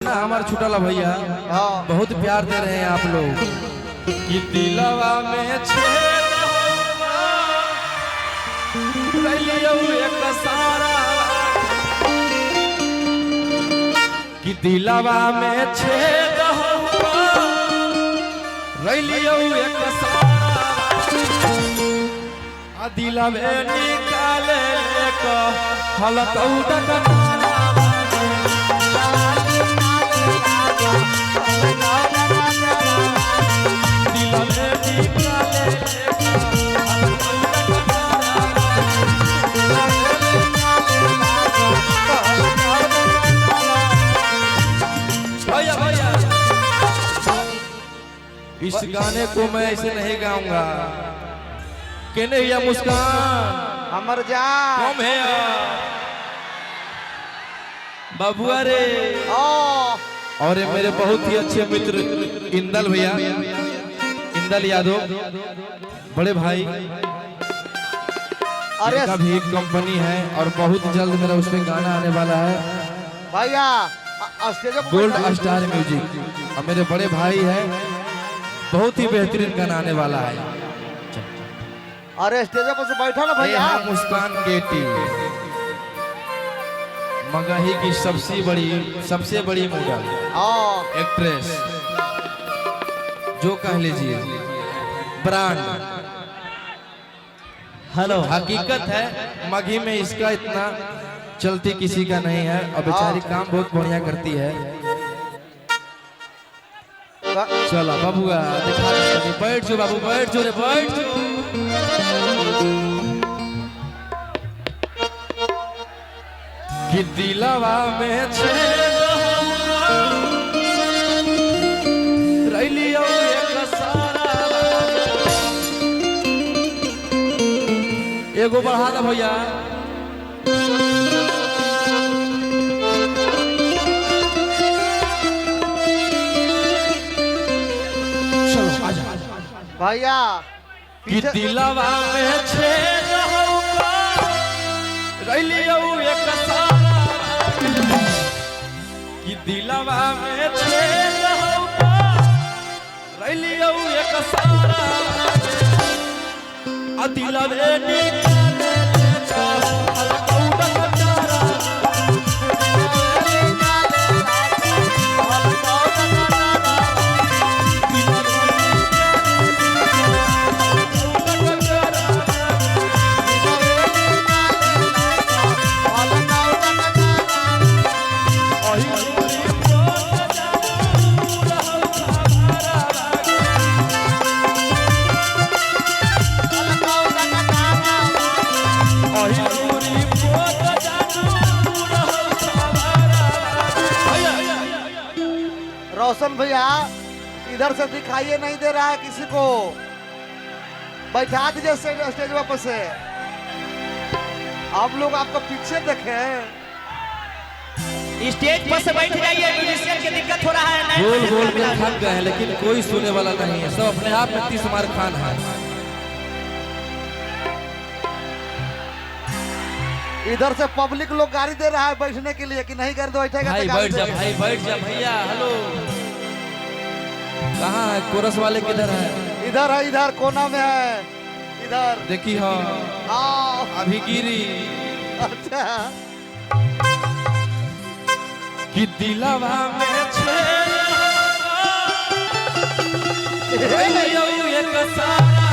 गाना हमारा छुटला भैया, बहुत प्यार दे रहे हैं आप लोग। कि दिलवा में छेद होगा रलियो एक सारा, कि दिलवा में छेद होगा रलियो एक सारा, आ दिलवे निकाले लेको हलकौटा कनारा, इस गाने को मैं ऐसे नहीं गाऊंगा। कहने या मुस्कान हमर जान कम है बाबुआ रे। और मेरे बहुत ही अच्छे मित्र इंदल भैया, इंदल यादव बड़े भाई, अरे का भी एक कंपनी है और बहुत जल्द मेरा उसमें गाना आने वाला है भैया। गोल्ड स्टार म्यूजिक, और मेरे बड़े भाई है, बहुत ही बेहतरीन गाना आने वाला है। अरे स्टेज पर से बैठा ना भैया। मुस्कान केटी मगही की सबसे बड़ी मॉडल एक्ट्रेस, जो कह लीजिए ब्रांड। हेलो, हकीकत है मगही में इसका इतना चलती किसी का नहीं है, और बेचारी काम बहुत बढ़िया करती है। चलो बाबूआ दिखा, बैठ जो बाबू, बैठ जो रे, बैठ जो। कि दिलवा में छेद रलियो एक सारा, एगो बढ़ा दे भैया। भैया कि दिलवा में छेद होगा रलियो एक सारा, कि दिलवा में छेद होगा रलियो एक सारा, आ दिलवे निकाले लेको हलकौटा कनारा, रोशन भैया इधर से दिखाइए नहीं दे रहा है किसी को, बैठा दीजिए स्टेज पर से। आप लोग आपको पीछे देखें, स्टेज पर से बैठ जाइए, म्यूजिशियन की दिक्कत हो रहा है। बोल बोल के थक गए हैं, लेकिन कोई सुनने वाला नहीं है, सब अपने आप में 30 मार खान है। इधर से पब्लिक लोग गाड़ी दे रहा है बैठने के लिए कि नहीं कर दो बैठेगा भाई बैठ जा, भाई बैठ जा भैया। हेलो, कहाँ है कोरस वाले, किधर है? इधर है, इधर कोना में है, इधर देखी हो अभी गिरी। अच्छा, कि दिलवा में छेद रलियो एक सारा,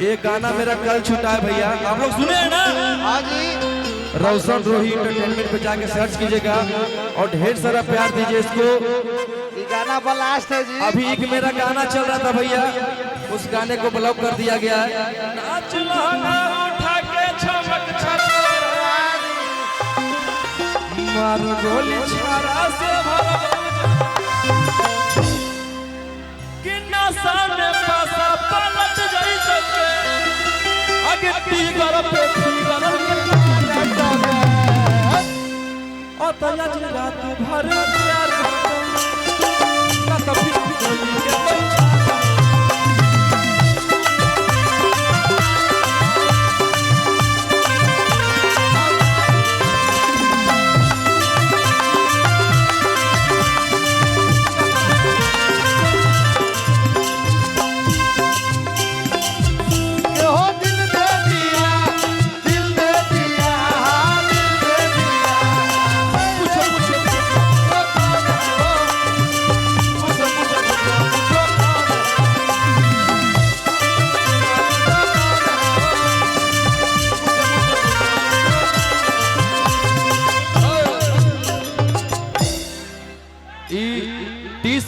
ये गाना मेरा कल छूटा है भैया, आप लोग सुने हैं ना? हाँ जी। रोशन रोही एंटरटेनमेंट पे जाके सर्च कीजिएगा और ढेर सारा प्यार दीजिए इसको। ये गाना ब्लास्ट है जी। अभी एक मेरा गाना चल रहा था भैया, उस गाने को ब्लॉक कर दिया गया है। नाच लहंगा उठा के छमक छतरा, मार गोली छारा से भरा, कि नशा में पासा पलट गई सके, आगे टीगर पे टीगर और तया जगा तू भर प्यार का कभी कोई के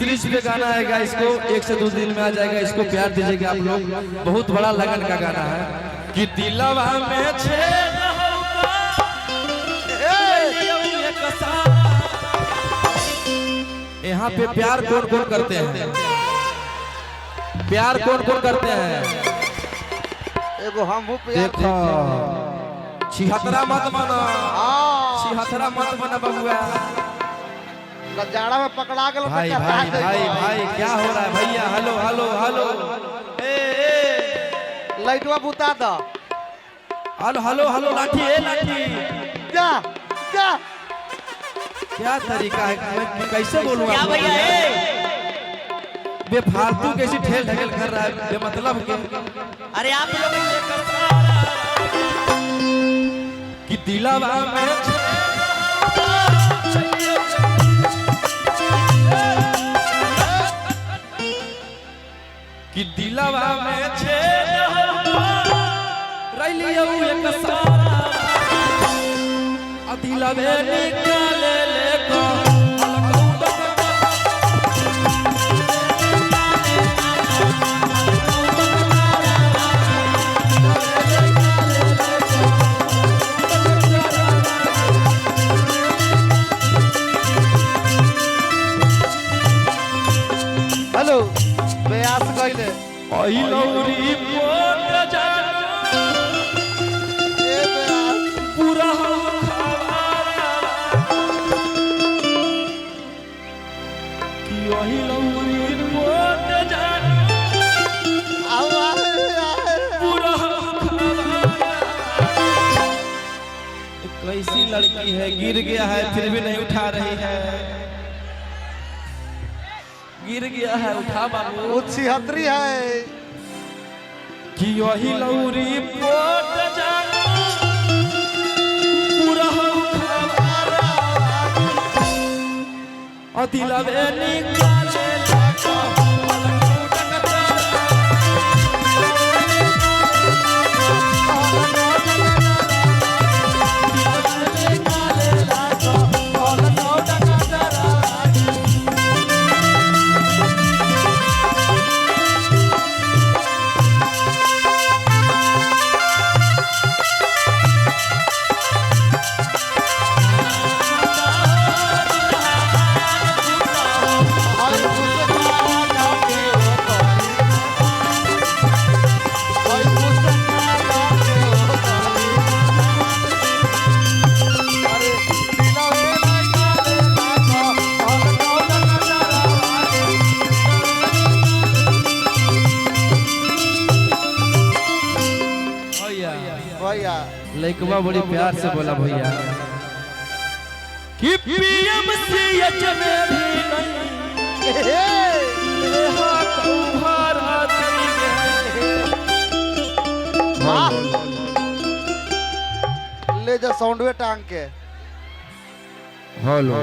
सीरीज पे गाना आएगा, इसको 1 से 2 दिन में आ जाएगा। इसको प्यार दीजिएगा आप लोग, बहुत बड़ा लगन का गाना है। कि दिलवा में छेद होगा, एक सारा। यहाँ पे प्यार कौन कौन करते हैं? प्यार कौन कौन करते हैं? एगो हम देखो, छिहत्तरा मत बना, छिहत्तरा मत बना बबुआ। जाड़ा में पकड़ा के भाई भाई भाई भाई क्या हो रहा है भैया? हेलो हेलो हेलो, लाइटवा बुता दो। हेलो हेलो हेलो, लाठी ए लाठी, जा जा। क्या तरीका है, मैं कैसे बोलूँ क्या भैया है? बेफालतू कैसी ठेल ढकेल कर रहा है बेमतलब के। अरे आप लोग कि दिलवा में कि दिलवा में छेद रैलियो एक सारा, आ दिलवे निकाले ले को हेलो प्रयास कइले ओही लौरी पोट जा ए प्रयास पूरा खवारा कि ओही लौरी पोट जा आवा पूरा खवारा। कैसी लड़की है, गिर गया है फिर भी नहीं उठा रही है। गिर गया है, उठा बाबू। वो 76 है। कि वही लौरी पोट जाना पूरा खवारा, और दिलवे निकाले लागो भैया। लइकवा बड़ी प्यार से बोला भैया कि पीएमसीएच में भी नहीं लेहा तुम्हारा दिल ले जा साउंडवे टांग के। हेलो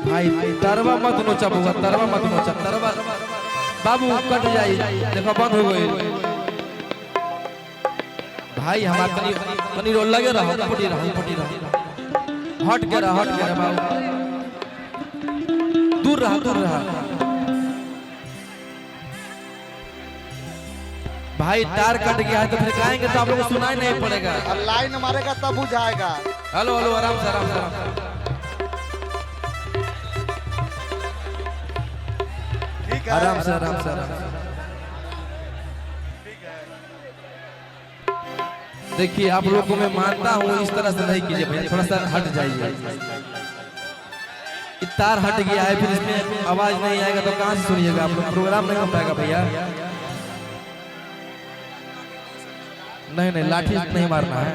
भाई, तरवा मत नोचा बुआ, तरवा मत नोचा, तरवा बाबू कट जाई। देखो बंद हो गई भाई। हमार तनी रोल लगे रहो, पटी रहो, हट के रहा बाबू, दूर रहा। भाई तार कट गया है तो फिर गाएंगे तो आप लोगों को सुनाई नहीं पड़ेगा। और लाइन मारेगा तब बुझाएगा। हेलो हेलो, आराम से आराम से। ठीक है, आराम से आराम से। देखिए आप लोगों को मैं मानता हूँ, इस तरह से नहीं कीजिए भैया, थोड़ा सा हट जाइए। तार हट गया है, फिर इसमें आवाज नहीं आएगा तो कहाँ से सुनिएगा आप लोग? प्रोग्राम नहीं हो पाएगा भैया। नहीं लाठी नहीं मारना है।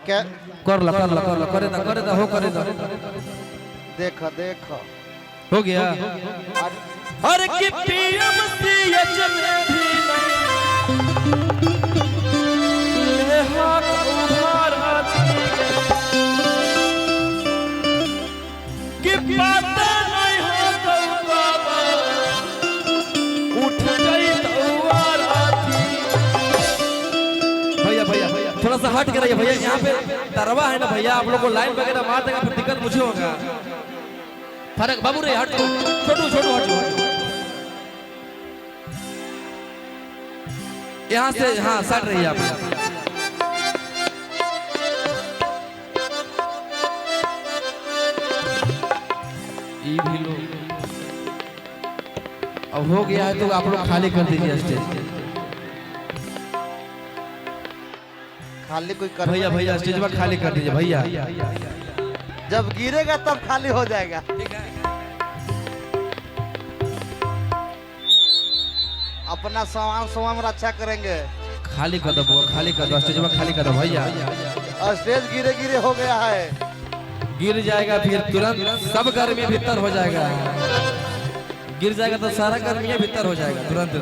क्या कर ला करे दा हो करे दा। देखो देखो हो गया। अरे कि पीएमसीएच में भी नहीं लेहा तुम्हारा दिल कि पता नहीं हो तो बाबा उठ गई तुम्हारा दिल। हट के रहिए भैया, यहाँ पे तरवा है ना भैया, आप लोग को लाइन वगैरह मार देगा फिर दिक्कत मुझे होगा। फर्क बाबू रे हट, छोटू छोटू हट, यहाँ से हाँ सट रही है आप। ये भी लो, अब हो गया है तो आप लोग खाली कर दीजिए स्टेज। खाली कोई कर भैया भैया स्टेज पर खाली कर दीजिए भैया। जब गिरेगा तब खाली हो जाएगा। अपना सामान रक्षा करेंगे। खाली कर दो बुआ, खाली कर दो स्टेज पर, खाली कर दो भैया। और स्टेज गिरे गिरे हो गया है, गिर जाएगा फिर तुरंत सब गर्मी भीतर हो जाएगा। गिर जाएगा तो सारा गर्मी भीतर हो जाएगा तुरंत।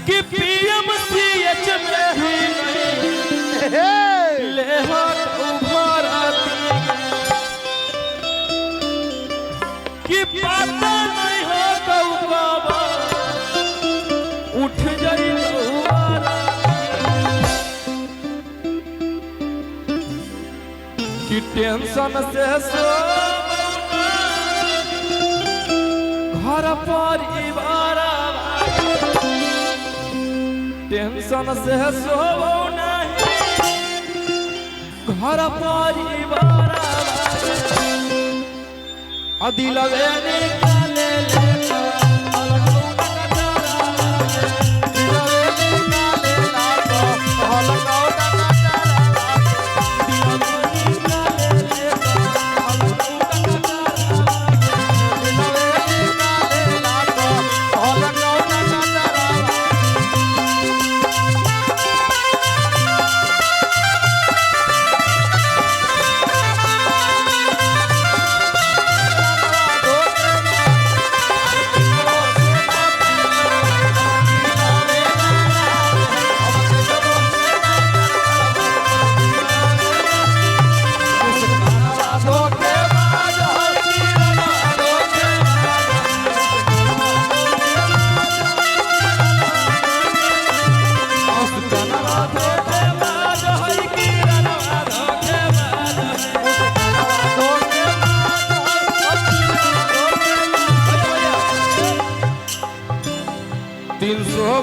कि पीएमसीएच में ही नहीं ले हाथ उभर आती, कि पता नहीं हो कौवा उठ जाई हुआरा, कि टेंशन से सो घर परिवार, टेंशन से सो नहीं घर परिवार, दिलवे निकाले लेका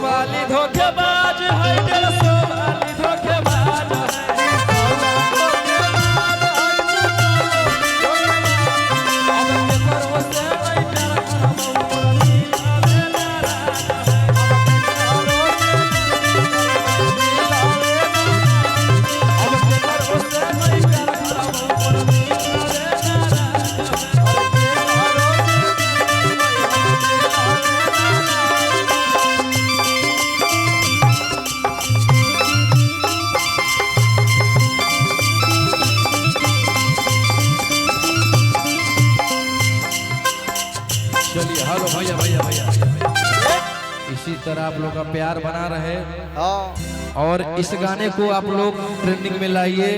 वाली धोखेबाज है, 150 वाली धोखेबाज है। अब के करो से नहीं प्यार चलिए हेलो भैया भैया भैया, इसी तरह आप लोग का प्यार बना रहे और इस गाने को आप लोग ट्रेंडिंग में लाइए।